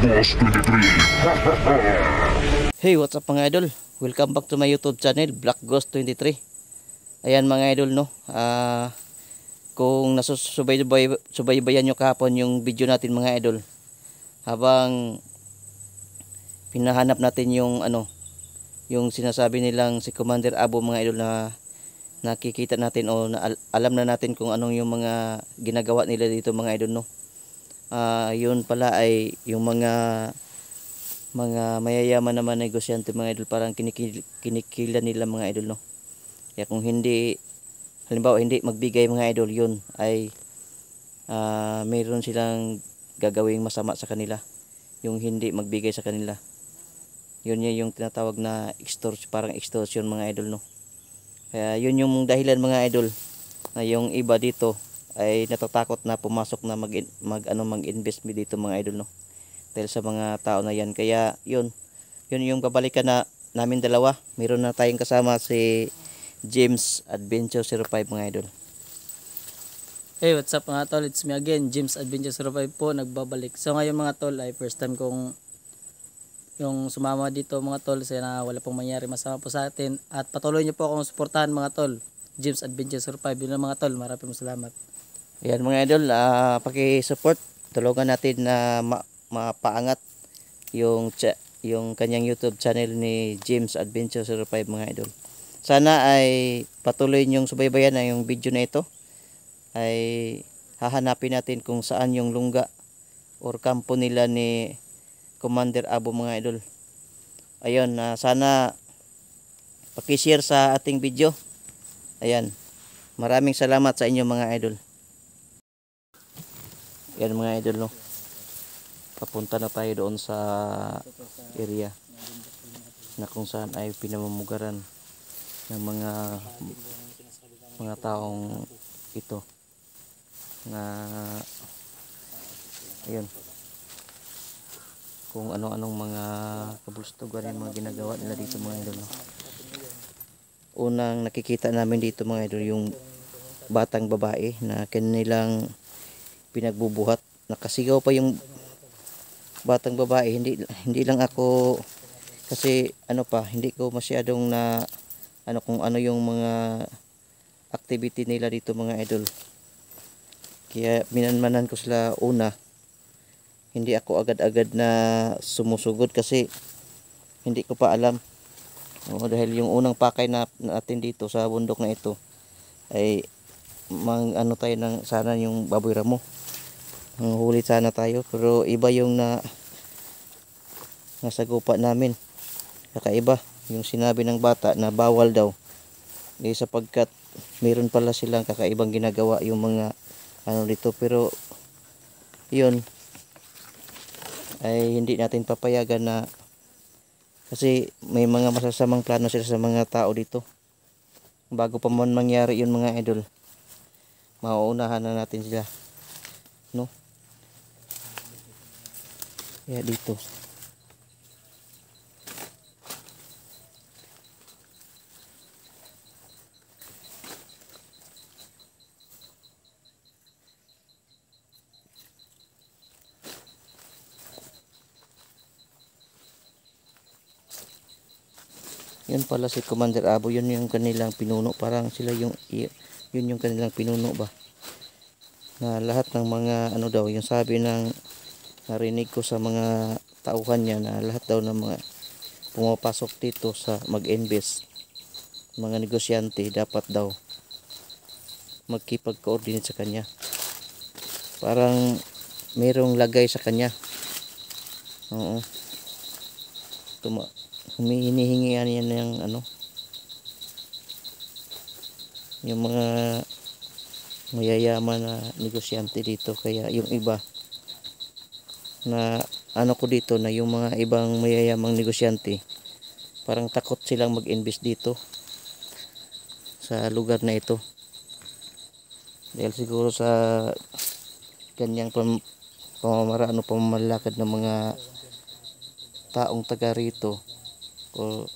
Boss 23. Hey, what's up mga idol? Welcome back to my YouTube channel, Black Ghost 23. Ayan mga idol, no. Kung nasusubaybayan nyo kahapon yung video natin mga idol, habang pinahanap natin yung yung sinasabi nilang si Commander Abo mga idol, na nakikita natin o alam na natin kung anong yung mga ginagawa nila dito mga idol, no. Yun pala ay yung mga mayayaman naman negosyante mga idol, parang kinikila nila mga idol, no. Kaya kung hindi, halimbawa hindi magbigay mga idol, yun ay mayroon silang gagawing masama sa kanila, yung hindi magbigay sa kanila. Yun yung tinatawag na parang extortion mga idol, no. Kaya yun yung dahilan mga idol na yung iba dito ay natatakot na pumasok na mag-invest dito mga idol, no, dahil sa mga tao na yan. Kaya yun yung babalikan namin dalawa. Meron na tayong kasama si James Adventure 05 mga idol. Hey, what's up mga tol? It's me again, James Adventure 05 po, nagbabalik. So ngayon mga tol ay first time kong yung sumama dito mga tol, sana wala pong mangyari masama po sa atin, at patuloy niyo po akong suportahan mga tol. James Adventure 05, yun lang mga tol, maraming salamat. Ayan mga idol, paki-support, tulungan natin na mapaangat yung kanyang YouTube channel ni James Adventure 05 mga idol. Sana ay patuloy niyong subaybayan na yung video na ito, ay hahanapin natin kung saan yung lungga or kampo nila ni Commander Abo mga idol. Ayun, sana paki-share sa ating video. Ayan, maraming salamat sa inyo mga idol. Yan mga idol, no, papunta na tayo doon sa area na kung saan ay pinamumugaran ng mga taong ito na ayun, kung ano-anong mga kabulustugan yung mga ginagawa nila dito mga idol, no. Unang nakikita namin dito mga idol yung batang babae na kanilang pinagbubuhat. Nakasigaw pa yung batang babae. Hindi lang ako, kasi hindi ko masyadong na kung ano yung mga activity nila dito mga idol. Kaya minanmanan ko sila una. Hindi ako agad-agad na sumusugod kasi hindi ko pa alam. Dahil yung unang pakay natin dito sa bundok na ito ay tayo ng sana yung baboy ramo. Huli sana tayo, pero iba yung nasagupa namin. Kakaiba yung sinabi ng bata na bawal daw, sapagkat meron pala silang kakaibang ginagawa yung mga dito. Pero yun ay hindi natin papayagan na, kasi may mga masasamang plano sila sa mga tao dito. Bago pa man mangyari yun mga idol, mauunahan na natin sila, no. Kaya dito yun pala si Commander Abo, yun yung kanilang pinuno, parang sila yun yung kanilang pinuno ba, na lahat ng mga daw, yung sabi ng narinig ko sa mga tauhan niya, na lahat daw ng mga pumapasok dito sa mag-invest, mga negosyante, dapat daw magkipag-coordinate sa kanya, parang merong lagay sa kanya Oo. Hinihingian yan ng ano, yung mga mayayaman na negosyante dito. Kaya yung iba na ano ko dito, na yung mga ibang mayayamang negosyante parang takot silang mag-invest dito sa lugar na ito, dahil siguro sa ganyang pamamaraan o pamamalakad ng mga taong taga rito, o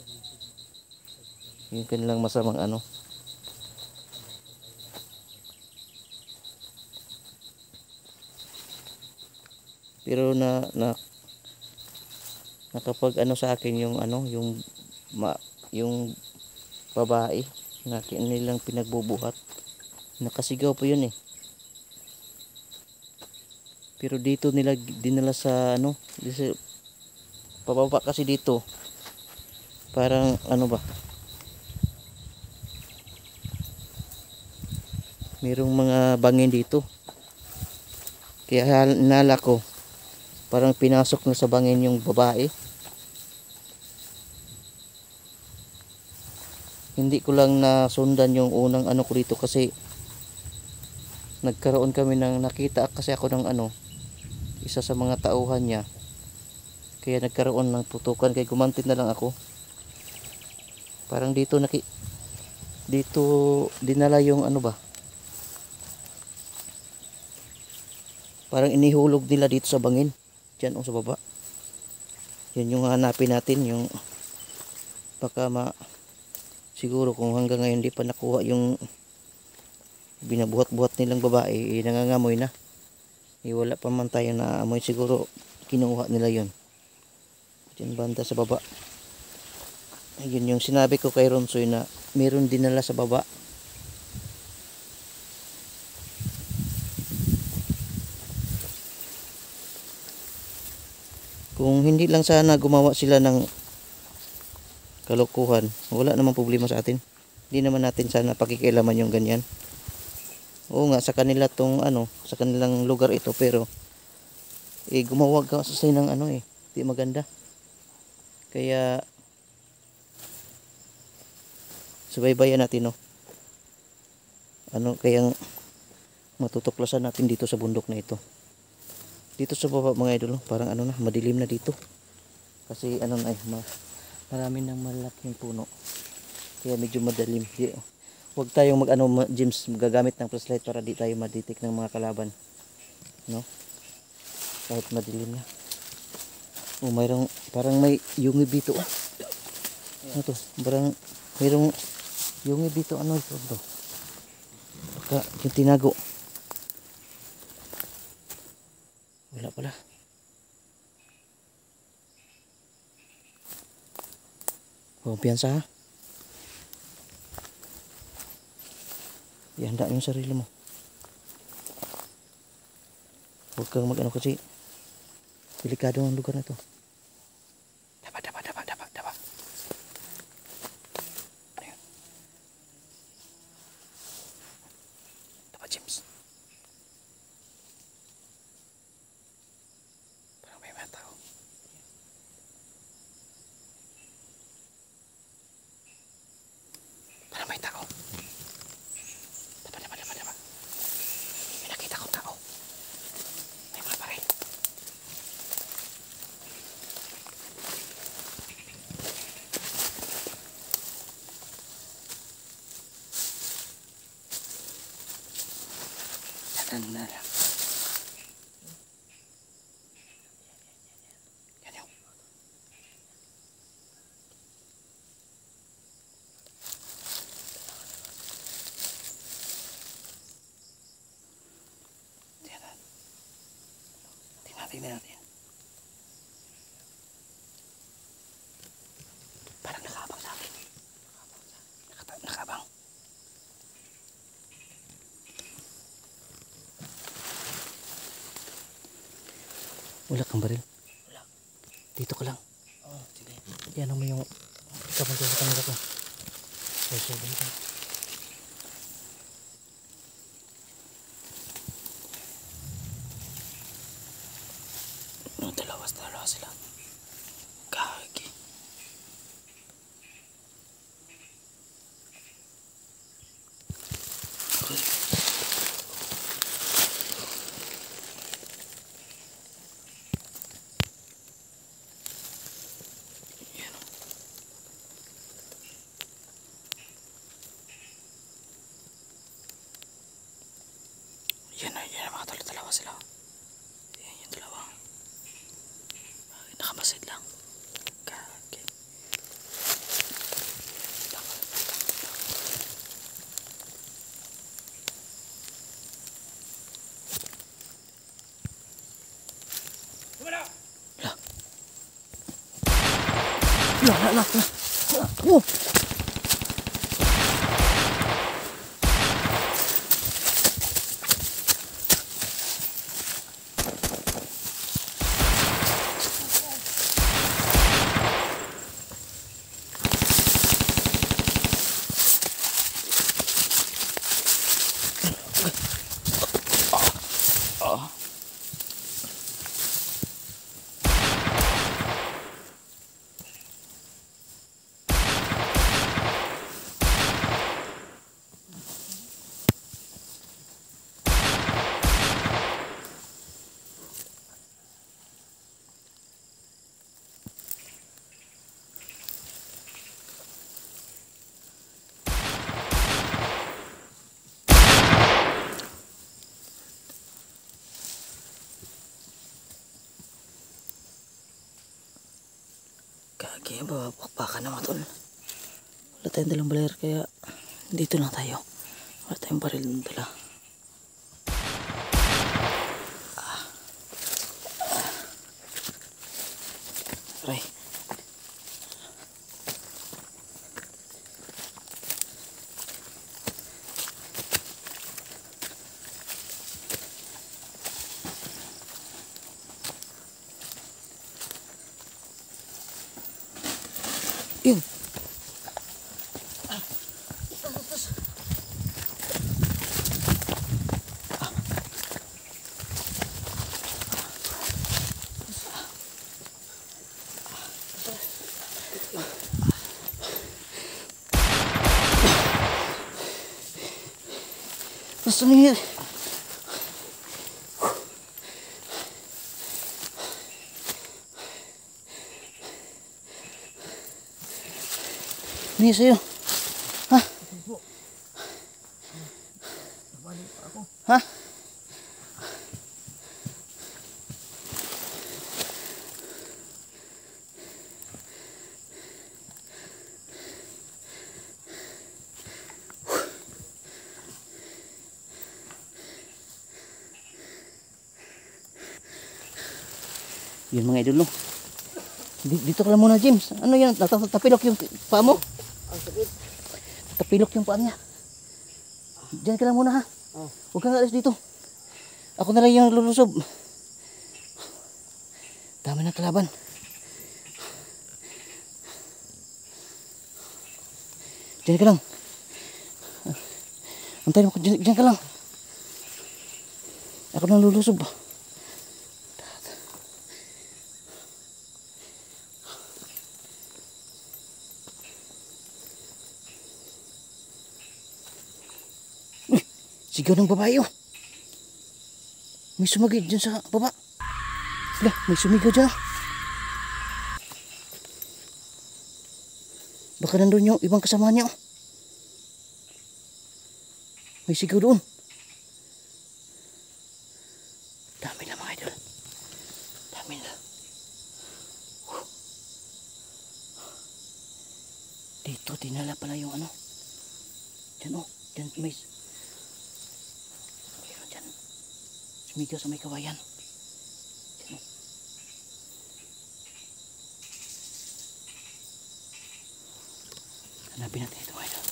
yung kanilang masamang ano. Pero nakapag ano sa akin yung ano, yung babae na nilang pinagbubuhat, nakasigaw po yun eh. Pero dito nila dinala sa ano, pababa kasi dito parang ano ba, mayroong mga bangin dito, kaya nala ko parang pinasok na sa bangin yung babae. Hindi ko lang nasundan yung unang ano ko dito, kasi nagkaroon kami ng nakita kasi ako ng ano, isa sa mga tauhan niya, kaya nagkaroon ng putukan, kaya gumanti na lang ako. Parang dito dinala yung ano ba, parang inihulog nila dito sa bangin diyan o sa baba. Yan yung hanapin natin, yung baka siguro kung hanggang ngayon di pa nakuha yung binabuhat-buhat nilang babae, nangangamoy na. Wala pa man tayo na amoy, siguro kinuha nila yun diyan banda sa baba. Ayun yung sinabi ko kay Ronsoy na meron dinala sa baba. Kung hindi lang sana gumawa sila ng kalokohan, wala namang problema sa atin. Hindi naman natin sana pakikialaman yung ganyan. Oo nga, sa kanila tong ano, sa kanilang lugar ito, pero gumawa ka sa ng ano di maganda. Kaya subaybayan natin ano kayang matutuklasan natin dito sa bundok na ito. Dito sa baba mga idol, parang ano na, madilim na dito. Kasi ano na marami ng malaking puno. Kaya medyo madilim. Huwag tayong James, gagamit ng flashlight para di tayo maditik ng mga kalaban. No? Kahit madilim na. Mayroong parang may yungib dito. Ano to? Parang mayroong yungib dito. Ano ito? Baka yung tinago. Wala pala. Kumpiyansa ha. Ihanda yung sarili mo. Huwag kang mag-ano kasi delikado ang lugar na to. Daba. Ayun. Daba, James. Parang may mga tao. Parang may tao. Daba. May nakita kong tao. May mga baril. Na. Yan yun. Tingnan natin. Parang nakaabang sa akin. Nakaabang. Wala kang baril? Wala. Dito ka lang. Oo, sige. Yan mo yung kapag sa kanila ko. So, dito. Dalawa sila. Yan mga tol, dalawa sila. Yan yung dalawa. Nakamasid lang. Okay. La. Oh. Kaya babakbakan na mga tol. Wala tayong dalang baler kaya dito lang tayo. Wala tayong baril ng dala. Aray. Yun. Gusto niya. Ini sa'yo. Ha? Ha? Yun mga idol, no? Dito ka lang muna, James. Ano yan? Tapilok yung paa mo? Ang sakit. Tapilok yung paa niya. Diyan ka lang muna, ha? Oh. Huwag kang alis dito. Ako na lang yung lulusob. Dami na kalaban. Diyan ka lang. Antayin mo, diyan ka lang. Ako na lulusob. Sigaw ng babae, oh. May sumagid dyan sa baba. Wala, may sumigaw dyan. Baka nandun yung ibang kasama niya, oh. May sigaw doon. Dami na mga idol. Dami na. Dito, dinala pala yung ano. Dyan, oh. Dyan, may... Sumigaw sa may kawayan. Hanapin natin ito, idol.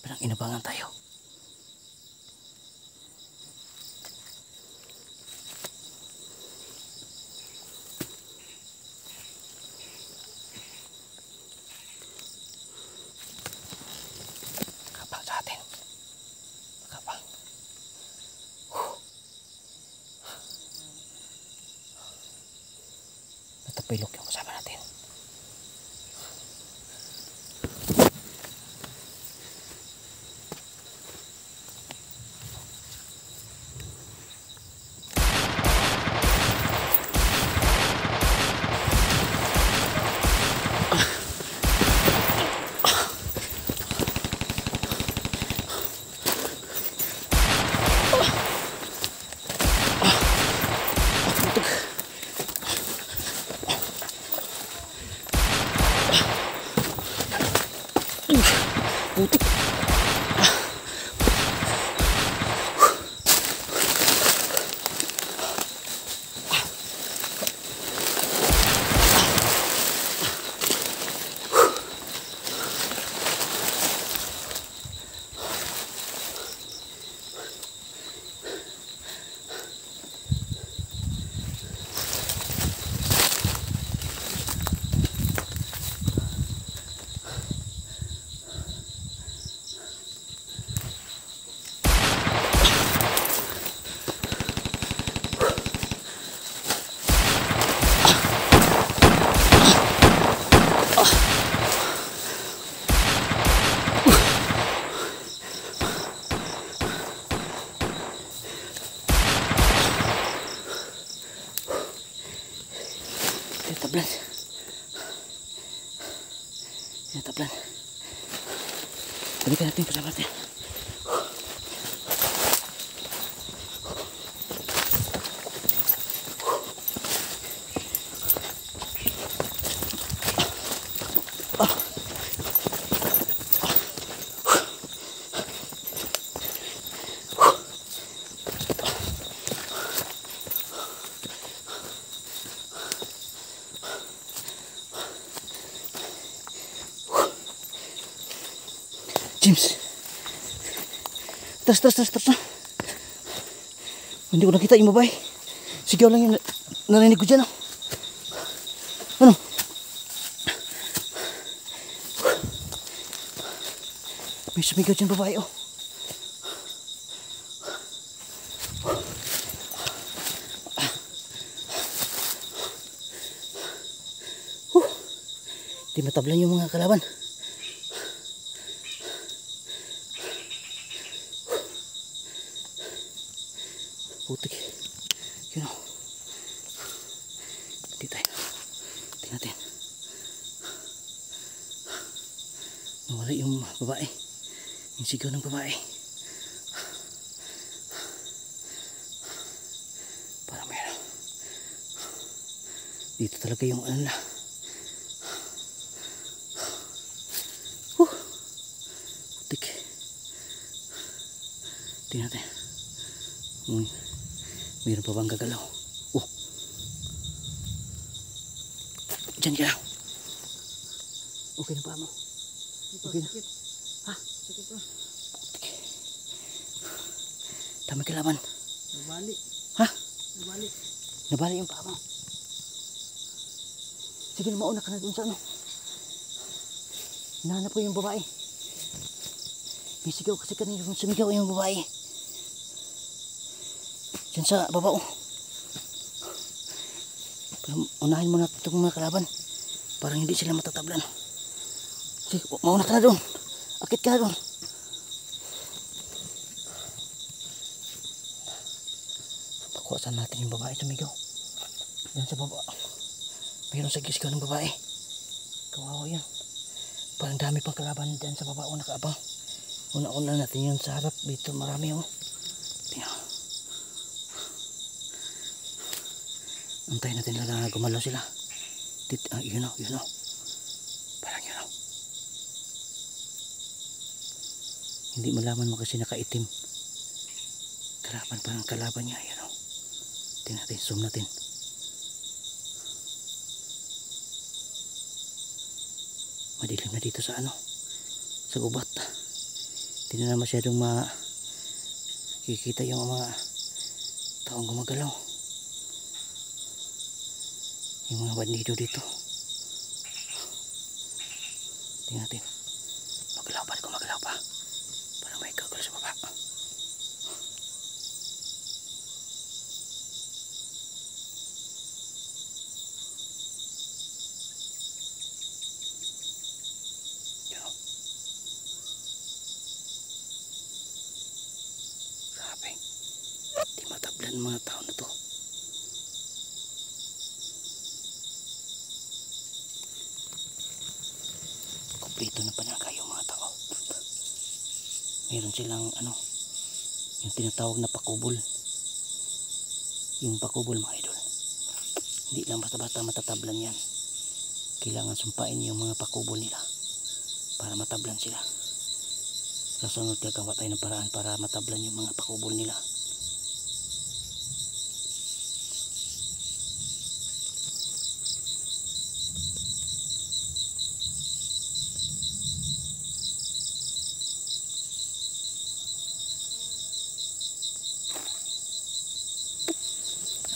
Parang inabangan tayo. Nakabang sa atin. Nakabang. Natapilok yung kasama natin. Putik. Tablan. Tablan. Balikan natin kasama natin. James. Tras na. Hindi ko nakita yung babae. Sigaw lang yung narinig ko dyan. Ano? May sumigaw dyan babae. Di matablan yung mga kalaban. Putik. Yun o. Hindi tayo. Tingnan natin. Nawala yung babae. Yung sigaw ng babae. Parang meron. Dito talaga yung ano na. Putik. Tingnan natin. Meron pa bang gagalaw? Diyan ka lang. Okay na pa mo? Okay na. Ha? Sakit pa. Dami kalaban. Nabali. Ha? Nabali. Nabali yung paa mo. Sige na, mauna ka na dun sa ano. Hinahanap ko yung babae. May sigaw kasi kanina sumigaw yung babae. Diyan sa baba o. Pero unahin mo na itong mga kalaban. Parang hindi sila matatablan. Sige, mauna ka na doon. Akit ka na doon. Pakuwasan natin yung babae sumigaw. Diyan sa baba. Mayroon sa gisgaw ng babae. Kawawa yan. Parang dami pang kalaban diyan sa baba o nakaabang. Una-una natin yun sa harap. Dito marami o. Tingnan. Antayin natin na gumalaw sila. Yun o. Parang yun o. Hindi malaman mo kasi nakaitim. Kalaban, parang kalaban niya. Yun o. Tingnan natin, zoom natin. Madilim na dito sa ano. Sa gubat. Hindi na masyadong makikita yung mga taong gumagalaw. Yung mga bandido dito. Tingnan natin. Magalaw pa, gumagalaw pa. Parang may kagulo sa baba. Yan o. Grabe. Di matablan ng mga tao na to. Kompleto na panaga yung mga tao. Meron silang yung tinatawag na pakubol. Yung pakubol mga idol. Hindi lang basta-basta matatablan yan. Kailangan sumpain yung mga pakubol nila para matablan sila. Kasunod gagawa tayo ng paraan para matablan yung mga pakubol nila.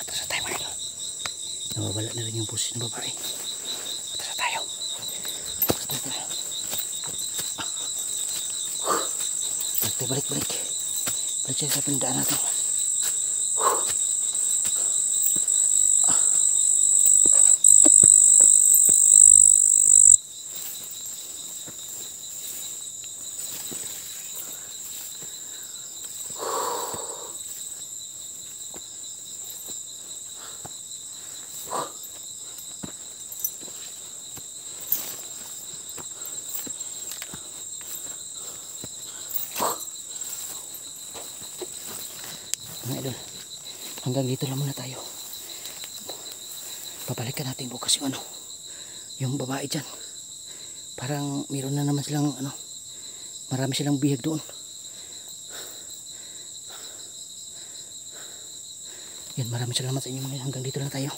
Atras na tayo mga idol. Nawawala na rin yung pusis ng babae. Atras na tayo. Atras na tayo. Balik. Balik siya sa pindaan natin. Mga idol, hanggang dito lang muna tayo. Babalikan natin bukas yung babae dyan. Parang meron na naman silang marami silang bihag doon. Yan, maraming salamat sa inyo mga idol. Hanggang dito lang tayo.